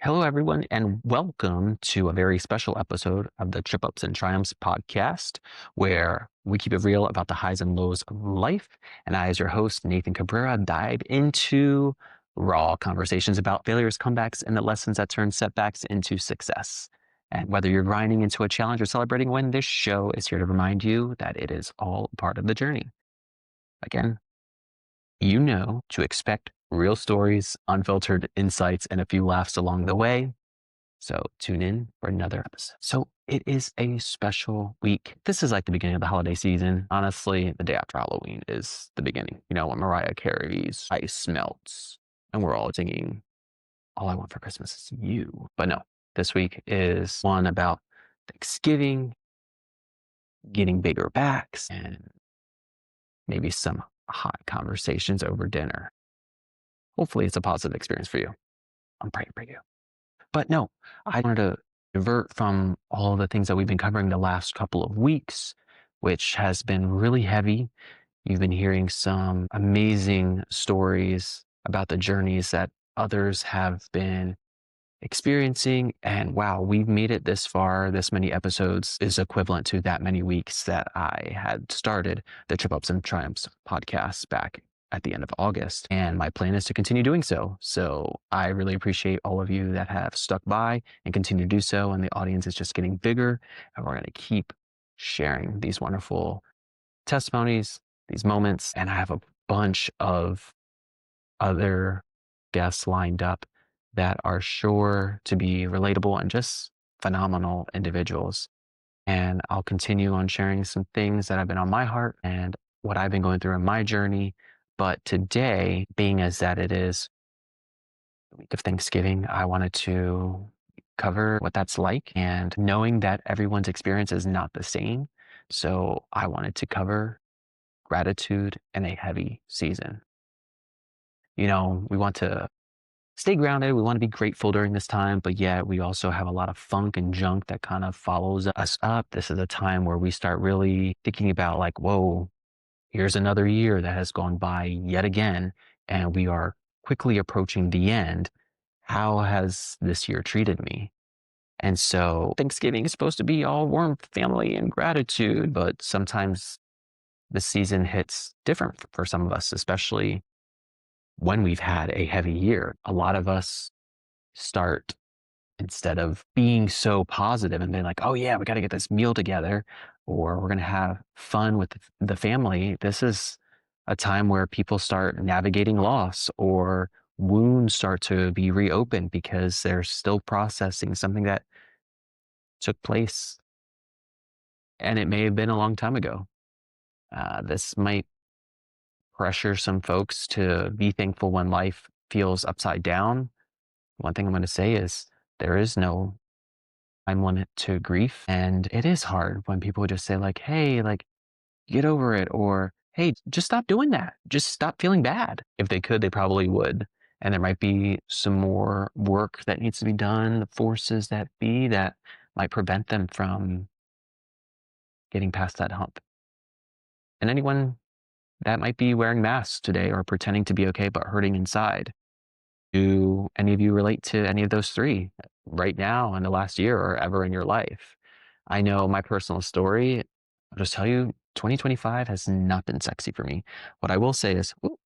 Hello, everyone, and welcome to a very special episode of the Tripups and Triumphs podcast, where we keep it real about the highs and lows of life. And I, as your host, Nathan Cabrera, dive into raw conversations about failures, comebacks, and the lessons that turn setbacks into success. And whether you're grinding into a challenge or celebrating a win, this show is here to remind you that it is all part of the journey. Again, you know to expect real stories, unfiltered insights, and a few laughs along the way. So tune in for another episode. So it is a special week. This is like the beginning of the holiday season. Honestly, the day after Halloween is the beginning. You know, when Mariah Carey's Ice melts and we're all singing All I Want for Christmas Is You. But no, this week is one about Thanksgiving, getting bigger backs, and maybe some hot conversations over dinner. Hopefully it's a positive experience for you. I'm praying for you. But no, I wanted to divert from all the things that we've been covering the last couple of weeks, which has been really heavy. You've been hearing some amazing stories about the journeys that others have been experiencing. And wow, we've made it this far. This many episodes is equivalent to that many weeks that I had started the Trip Ups and Triumphs podcast back at the end of August. And my plan is to continue doing so. So I really appreciate all of you that have stuck by and continue to do so. And the audience is just getting bigger. And we're going to keep sharing these wonderful testimonies, these moments. And I have a bunch of other guests lined up that are sure to be relatable and just phenomenal individuals. And I'll continue on sharing some things that have been on my heart and what I've been going through in my journey. But today, being as that it is the week of Thanksgiving, I wanted to cover what that's like and knowing that everyone's experience is not the same. So I wanted to cover gratitude in a heavy season. You know, we want to stay grounded. We want to be grateful during this time, but yet we also have a lot of funk and junk that kind of follows us up. This is a time where we start really thinking about like, whoa, here's another year that has gone by yet again, and we are quickly approaching the end. How has this year treated me? And so Thanksgiving is supposed to be all warmth, family, and gratitude, but sometimes the season hits different for some of us, especially when we've had a heavy year. A lot of us start, instead of being so positive and being like, oh yeah, we got to get this meal together or we're going to have fun with the family. This is a time where people start navigating loss or wounds start to be reopened because they're still processing something that took place and it may have been a long time ago. This might pressure some folks to be thankful when life feels upside down. One thing I'm going to say is there is no time limit to grief. And it is hard when people just say, like, hey, like, get over it. Or, hey, just stop doing that. Just stop feeling bad. If they could, they probably would. And there might be some more work that needs to be done, the forces that be that might prevent them from getting past that hump. And anyone that might be wearing masks today or pretending to be okay, but hurting inside. Do any of you relate to any of those three right now in the last year or ever in your life? I know my personal story. I'll just tell you, 2025 has not been sexy for me. What I will say is, ooh,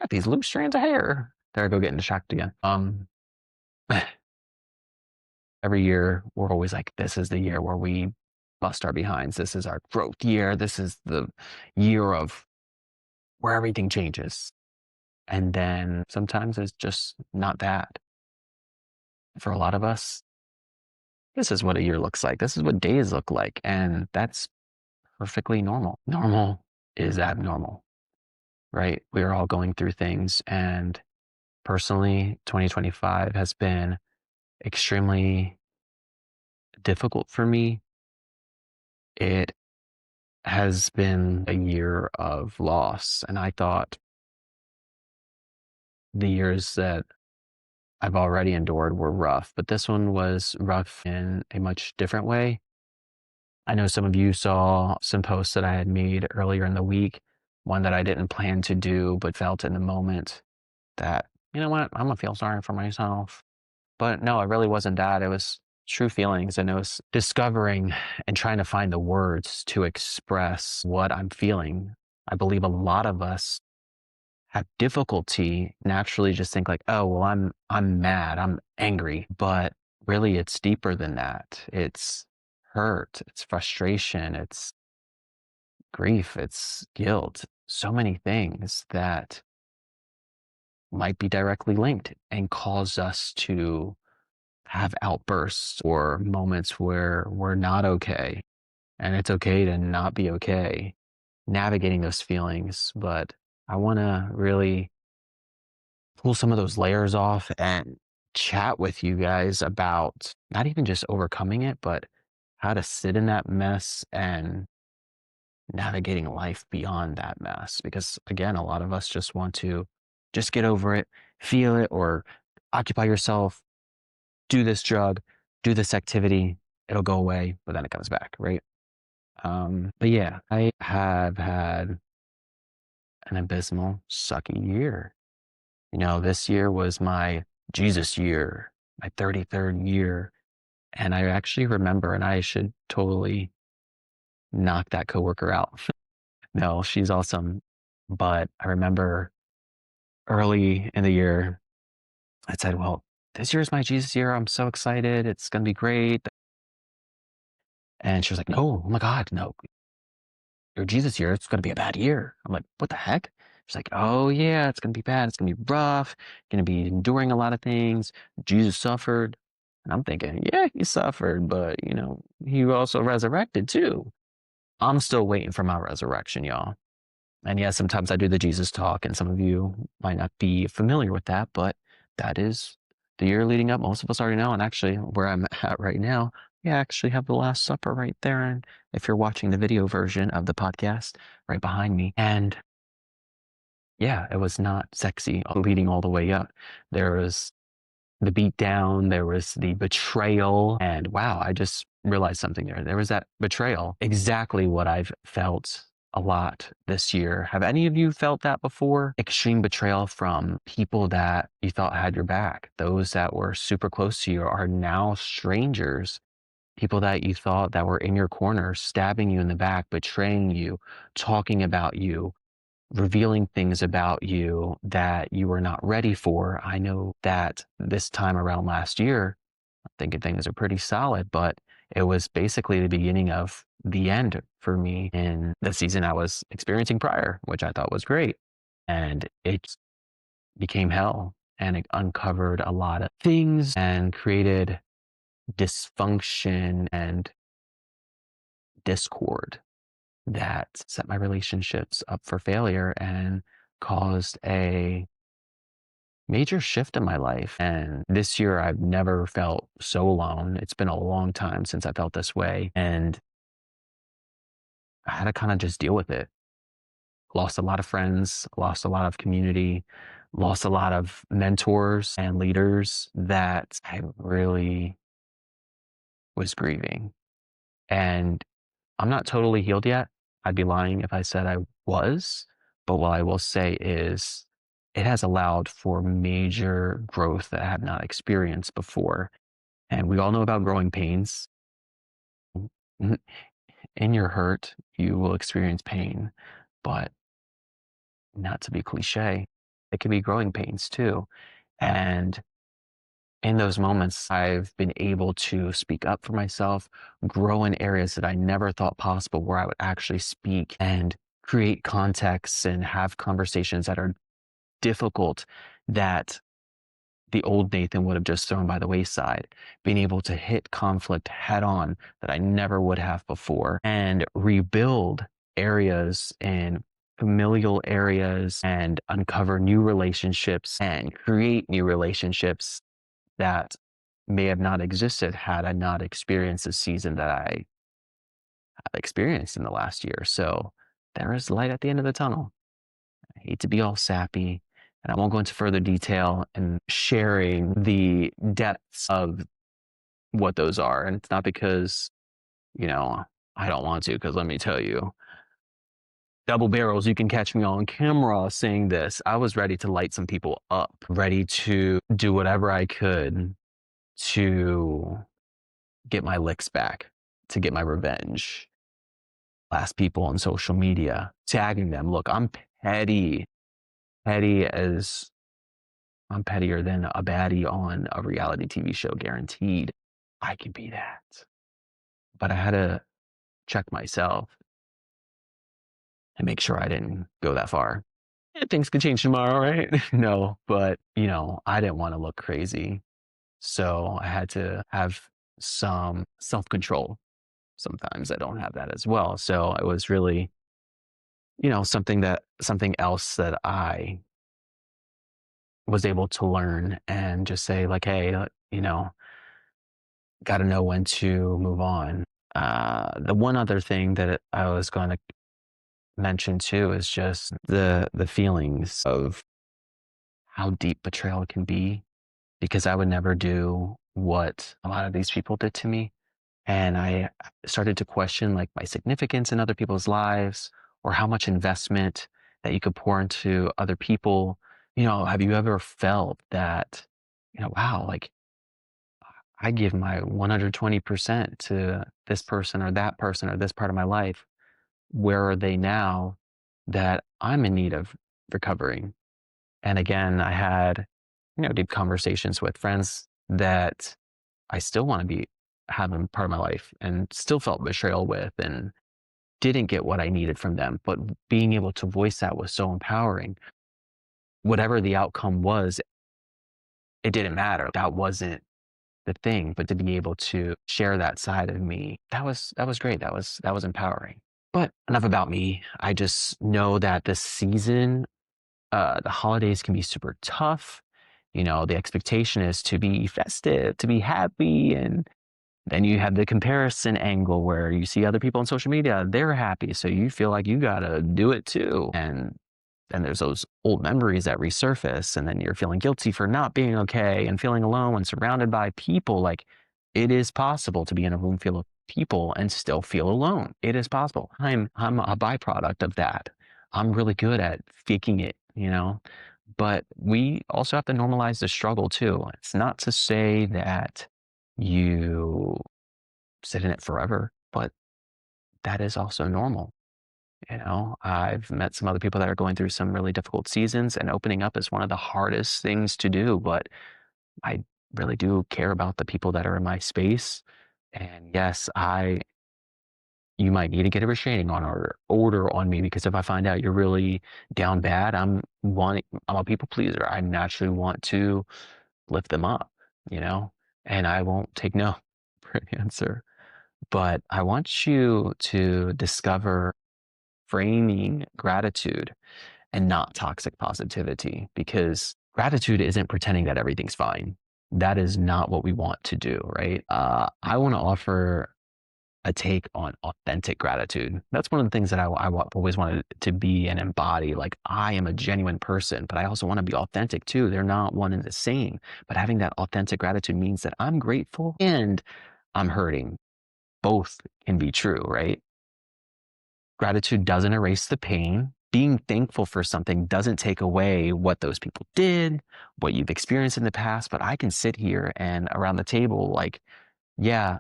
got these loose strands of hair. There I go getting distracted again. Every year we're always like, this is the year where we bust our behinds. This is our growth year. This is the year of where everything changes. And then sometimes it's just not that. For a lot of us, this is what a year looks like. This is what days look like. And that's perfectly normal. Normal is abnormal, right? We are all going through things. And personally, 2025 has been extremely difficult for me. It has been a year of loss. And I thought the years that I've already endured were rough, but this one was rough in a much different way. I know some of you saw some posts that I had made earlier in the week, one that I didn't plan to do, but felt in the moment that, you know what, I'm gonna feel sorry for myself. But no, it really wasn't that. It was true feelings. And it was discovering and trying to find the words to express what I'm feeling. I believe a lot of us have difficulty naturally just think like, oh, well, I'm mad, I'm angry. But really it's deeper than that. It's hurt, it's frustration, it's grief, it's guilt, so many things that might be directly linked and cause us to have outbursts or moments where we're not okay. And it's okay to not be okay, navigating those feelings. But I want to really pull some of those layers off and chat with you guys about not even just overcoming it, but how to sit in that mess and navigating life beyond that mess. Because again, a lot of us just want to just get over it, feel it, or occupy yourself, do this drug, do this activity, it'll go away, but then it comes back, right? But yeah, I have had an abysmal, sucky year. This year was my Jesus year, my 33rd year. And I actually remember, and I should totally knock that coworker out. No, she's awesome. But I remember early in the year, I said, well, this year is my Jesus year. I'm so excited. It's going to be great. And she was like, no, oh my God, no, your Jesus year, it's going to be a bad year. I'm like, what the heck? She's like, oh yeah, it's going to be bad. It's going to be rough. Going to be enduring a lot of things. Jesus suffered. And I'm thinking, yeah, he suffered, but he also resurrected too. I'm still waiting for my resurrection, y'all. And yeah, sometimes I do the Jesus talk, and some of you might not be familiar with that, but that is the year leading up. Most of us already know. And actually, where I'm at right now, we actually have the Last Supper right there. And if you're watching the video version of the podcast, right behind me. And yeah, it was not sexy leading all the way up. There was the beat down, there was the betrayal. And wow, I just realized something there. There was that betrayal. Exactly what I've felt a lot this year. Have any of you felt that before? Extreme betrayal from people that you thought had your back. Those that were super close to you are now strangers. People that you thought that were in your corner, stabbing you in the back, betraying you, talking about you, revealing things about you that you were not ready for. I know that this time around last year, I'm thinking things are pretty solid, but it was basically the beginning of the end for me in the season I was experiencing prior, which I thought was great. And it became hell, and it uncovered a lot of things and created dysfunction and discord that set my relationships up for failure and caused a major shift in my life. And this year, I've never felt so alone. It's been a long time since I felt this way. And I had to kind of just deal with it. Lost a lot of friends, lost a lot of community, lost a lot of mentors and leaders that I really was grieving. And I'm not totally healed yet. I'd be lying if I said I was. But what I will say is it has allowed for major growth that I have not experienced before. And we all know about growing pains. In your hurt, you will experience pain, but not to be cliche, it can be growing pains too. And in those moments, I've been able to speak up for myself, grow in areas that I never thought possible, where I would actually speak and create contexts and have conversations that are difficult, that the old Nathan would have just thrown by the wayside. Being able to hit conflict head on that I never would have before, and rebuild areas and familial areas and uncover new relationships and create new relationships that may have not existed had I not experienced the season that I have experienced in the last year. So there is light at the end of the tunnel. I hate to be all sappy, and I won't go into further detail in sharing the depths of what those are. And it's not because, you know, I don't want to, because let me tell you, double barrels, you can catch me on camera saying this. I was ready to light some people up, ready to do whatever I could to get my licks back, to get my revenge. Last people on social media, tagging them. Look, I'm petty. Petty as I'm pettier than a baddie on a reality TV show, guaranteed. I can be that. But I had to check myself and make sure I didn't go that far. Things could change tomorrow, right? No, but I didn't want to look crazy. So I had to have some self control. Sometimes I don't have that as well. So it was really, something else that I was able to learn and just say, like, hey, got to know when to move on. The one other thing that I was going to mention too is just the feelings of how deep betrayal can be, because I would never do what a lot of these people did to me. And I started to question like my significance in other people's lives, or how much investment that you could pour into other people. Have you ever felt that, wow, like I give my 120% to this person or that person or this part of my life. Where are they now that I'm in need of recovering? And again, I had, deep conversations with friends that I still want to be having part of my life and still felt betrayal with and didn't get what I needed from them. But being able to voice that was so empowering. Whatever the outcome was, it didn't matter. That wasn't the thing, but to be able to share that side of me, that was great. That was empowering. But enough about me. I just know that this season, the holidays can be super tough. The expectation is to be festive, to be happy, and then you have the comparison angle where you see other people on social media, they're happy, so you feel like you gotta do it too. And then there's those old memories that resurface, and then you're feeling guilty for not being okay and feeling alone when surrounded by people. Like, it is possible to be in a room full of people and still feel alone. It is possible. I'm a byproduct of that. I'm really good at faking it. But we also have to normalize the struggle too. It's not to say that you sit in it forever, but that is also normal. I've met some other people that are going through some really difficult seasons, and opening up is one of the hardest things to do. But I really do care about the people that are in my space. And yes, you might need to get a restraining order on me, because if I find out you're really down bad, I'm a people pleaser. I naturally want to lift them up, you know, and I won't take no for an answer. But I want you to discover framing gratitude and not toxic positivity, because gratitude isn't pretending that everything's fine. That is not what we want to do, right? I want to offer a take on authentic gratitude. That's one of the things that always wanted to be and embody. Like, I am a genuine person, but I also want to be authentic too. They're not one and the same. But having that authentic gratitude means that I'm grateful and I'm hurting. Both can be true, right? Gratitude doesn't erase the pain. Being thankful for something doesn't take away what those people did, what you've experienced in the past. But I can sit here and around the table, like, yeah,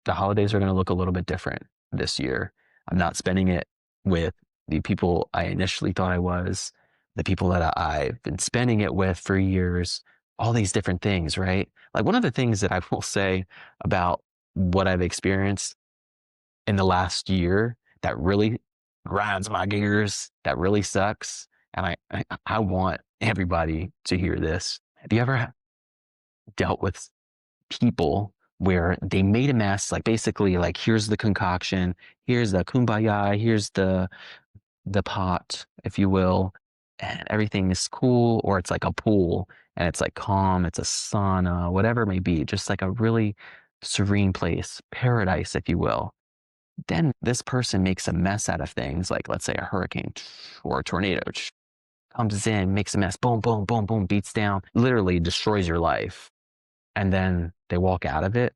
the holidays are going to look a little bit different this year. I'm not spending it with the people I initially thought I was, the people that I've been spending it with for years, all these different things, right? Like, one of the things that I will say about what I've experienced in the last year that really grinds my gears, that really sucks. And I want everybody to hear this. Have you ever dealt with people where they made a mess? Like, basically, like, here's the concoction, here's the kumbaya, here's the pot, if you will, and everything is cool, or it's like a pool and it's like calm, it's a sauna, whatever it may be, just like a really serene place, paradise, if you will. Then this person makes a mess out of things, like, let's say, a hurricane or a tornado comes in, makes a mess, boom, boom, boom, boom, beats down, literally destroys your life. And then they walk out of it.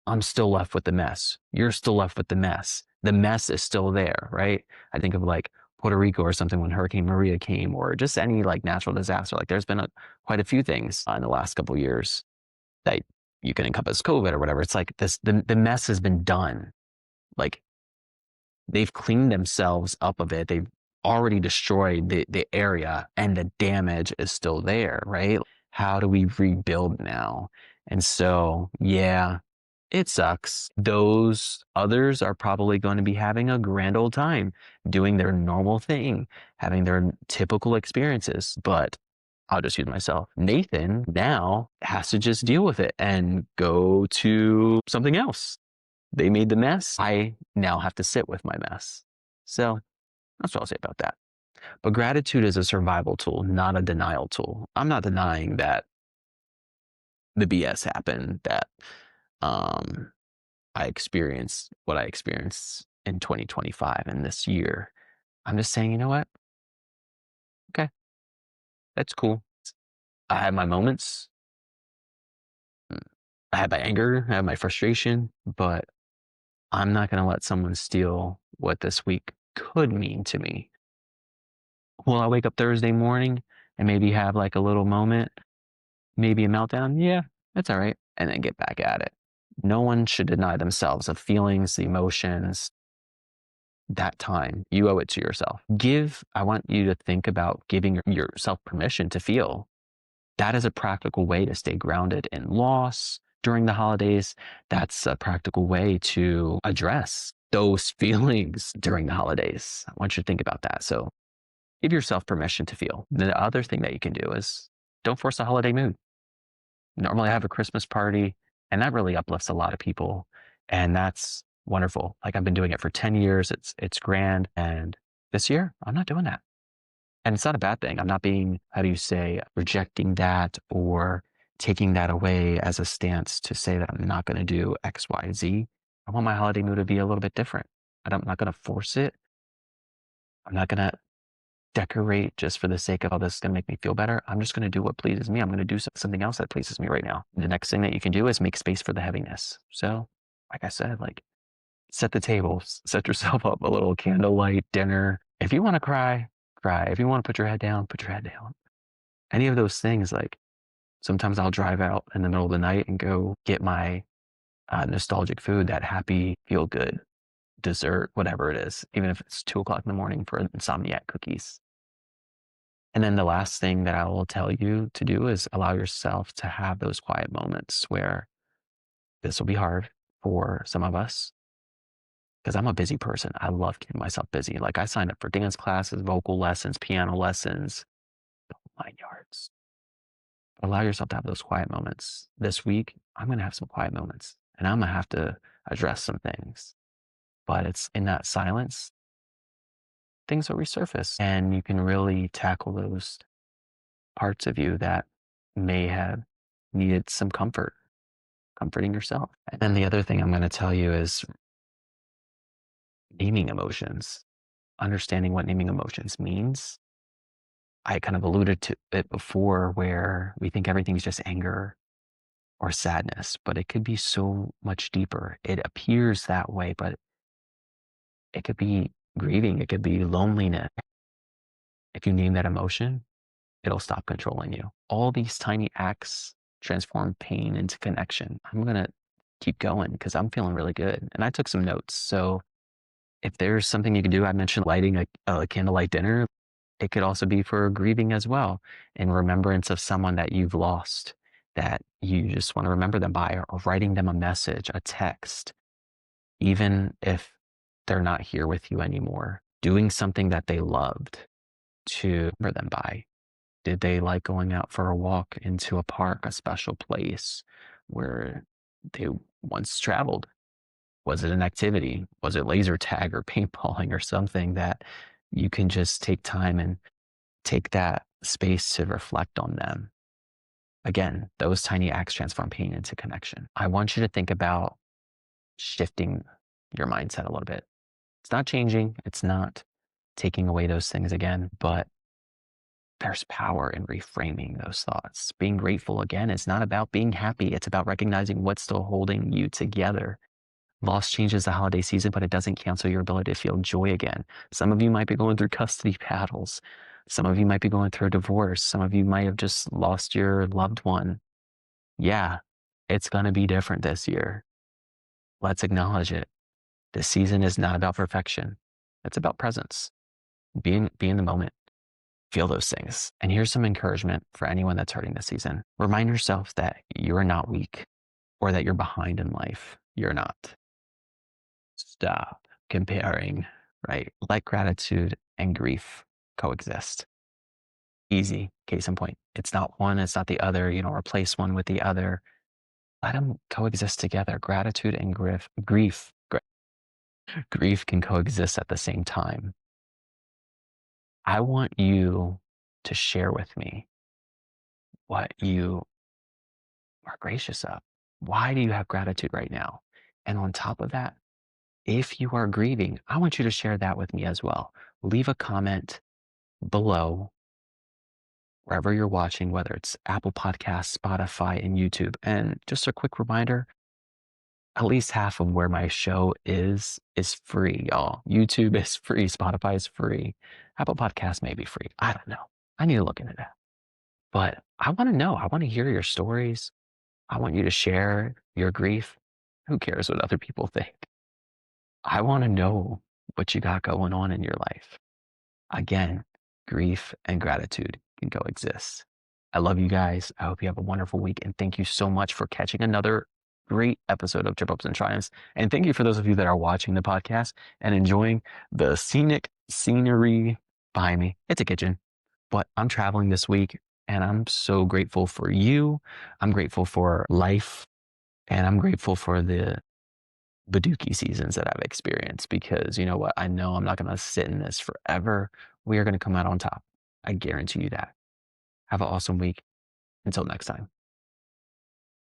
I'm still left with the mess. You're still left with the mess. The mess is still there, right? I think of like Puerto Rico or something when Hurricane Maria came, or just any like natural disaster. Like, there's been quite a few things in the last couple of years. that you can encompass COVID or whatever. It's like the mess has been done. Like they've cleaned themselves up of it. They've already destroyed the area and the damage is still there, right? How do we rebuild now? And so, yeah, it sucks. Those others are probably going to be having a grand old time doing their normal thing, having their typical experiences. But I'll just use myself. Nathan now has to just deal with it and go to something else. They made the mess. I now have to sit with my mess. So that's what I'll say about that. But gratitude is a survival tool, not a denial tool. I'm not denying that the BS happened, that I experienced what I experienced in 2025 and this year. I'm just saying, you know what? Okay, that's cool. I had my moments. I had my anger, I had my frustration, but I'm not going to let someone steal what this week could mean to me. Will I wake up Thursday morning and maybe have like a little moment, maybe a meltdown? Yeah, that's all right. And then get back at it. No one should deny themselves of feelings, the emotions, that time. You owe it to yourself. I want you to think about giving yourself permission to feel. That is a practical way to stay grounded in loss during the holidays. That's a practical way to address those feelings during the holidays. I want you to think about that. So give yourself permission to feel. The other thing that you can do is don't force a holiday mood. Normally, I have a Christmas party, and that really uplifts a lot of people, and that's wonderful. Like I've been doing it for 10 years. It's grand, and this year I'm not doing that. And it's not a bad thing. I'm not being, how do you say, rejecting that or taking that away as a stance to say that I'm not going to do X, Y, Z. I want my holiday mood to be a little bit different. I'm not going to force it. I'm not going to decorate just for the sake of, oh, this is going to make me feel better. I'm just going to do what pleases me. I'm going to do something else that pleases me right now. The next thing that you can do is make space for the heaviness. So, like I said, like set the table, set yourself up a little candlelight dinner. If you want to cry, cry. If you want to put your head down, put your head down. Any of those things, like sometimes I'll drive out in the middle of the night and go get my nostalgic food, that happy, feel good dessert, whatever it is, even if it's 2 o'clock in the morning for insomniac cookies. And then the last thing that I will tell you to do is allow yourself to have those quiet moments where this will be hard for some of us because I'm a busy person. I love keeping myself busy. Like I signed up for dance classes, vocal lessons, piano lessons, 9 yards. Allow yourself to have those quiet moments. This week, I'm going to have some quiet moments and I'm going to have to address some things. But it's in that silence, things will resurface and you can really tackle those parts of you that may have needed some comforting yourself. And then the other thing I'm going to tell you is naming emotions, understanding what naming emotions means. I kind of alluded to it before where we think everything's just anger or sadness, but it could be so much deeper. It appears that way, but it could be grieving. It could be loneliness. If you name that emotion, it'll stop controlling you. All these tiny acts transform pain into connection. I'm going to keep going because I'm feeling really good. And I took some notes. So if there's something you can do, I mentioned lighting a candlelight dinner. It could also be for grieving as well, in remembrance of someone that you've lost, that you just want to remember them by, or writing them a message, a text, even if they're not here with you anymore, doing something that they loved to remember them by. Did they like going out for a walk into a park, a special place where they once traveled? Was it an activity? Was it laser tag or paintballing or something that you can just take time and take that space to reflect on them? Again, those tiny acts transform pain into connection. I want you to think about shifting your mindset a little bit. It's not changing, it's not taking away those things again, but there's power in reframing those thoughts. Being grateful again is not about being happy. It's about recognizing what's still holding you together. Loss changes the holiday season, but it doesn't cancel your ability to feel joy again. Some of you might be going through custody battles. Some of you might be going through a divorce. Some of you might have just lost your loved one. Yeah, It's going to be different this year. Let's acknowledge it. This season is not about perfection. It's about presence. Be in the moment. Feel those things. And here's some encouragement for anyone that's hurting this season. Remind yourself that you're not weak or that you're behind in life. You're not. Stop comparing, right? Let gratitude and grief coexist. Easy, case in point. It's not one, it's not the other. You don't replace one with the other. Let them coexist together. Gratitude and grief can coexist at the same time. I want you to share with me what you are gracious of. Why do you have gratitude right now? And on top of that, if you are grieving, I want you to share that with me as well. Leave a comment below wherever you're watching, whether it's Apple Podcasts, Spotify, and YouTube. And just a quick reminder, at least half of where my show is free, y'all. YouTube is free, Spotify is free, Apple Podcasts may be free. I don't know. I need to look into that. But I want to know. I want to hear your stories. I want you to share your grief. Who cares what other people think? I want to know what you got going on in your life. Again, grief and gratitude can coexist. I love you guys. I hope you have a wonderful week. And thank you so much for catching another great episode of Trip Ups and Triumphs. And thank you for those of you that are watching the podcast and enjoying the scenic scenery behind me. It's a kitchen, but I'm traveling this week and I'm so grateful for you. I'm grateful for life and I'm grateful for the Badookie seasons that I've experienced because you know what? I know I'm not going to sit in this forever. We are going to come out on top. I guarantee you that. Have an awesome week. Until next time.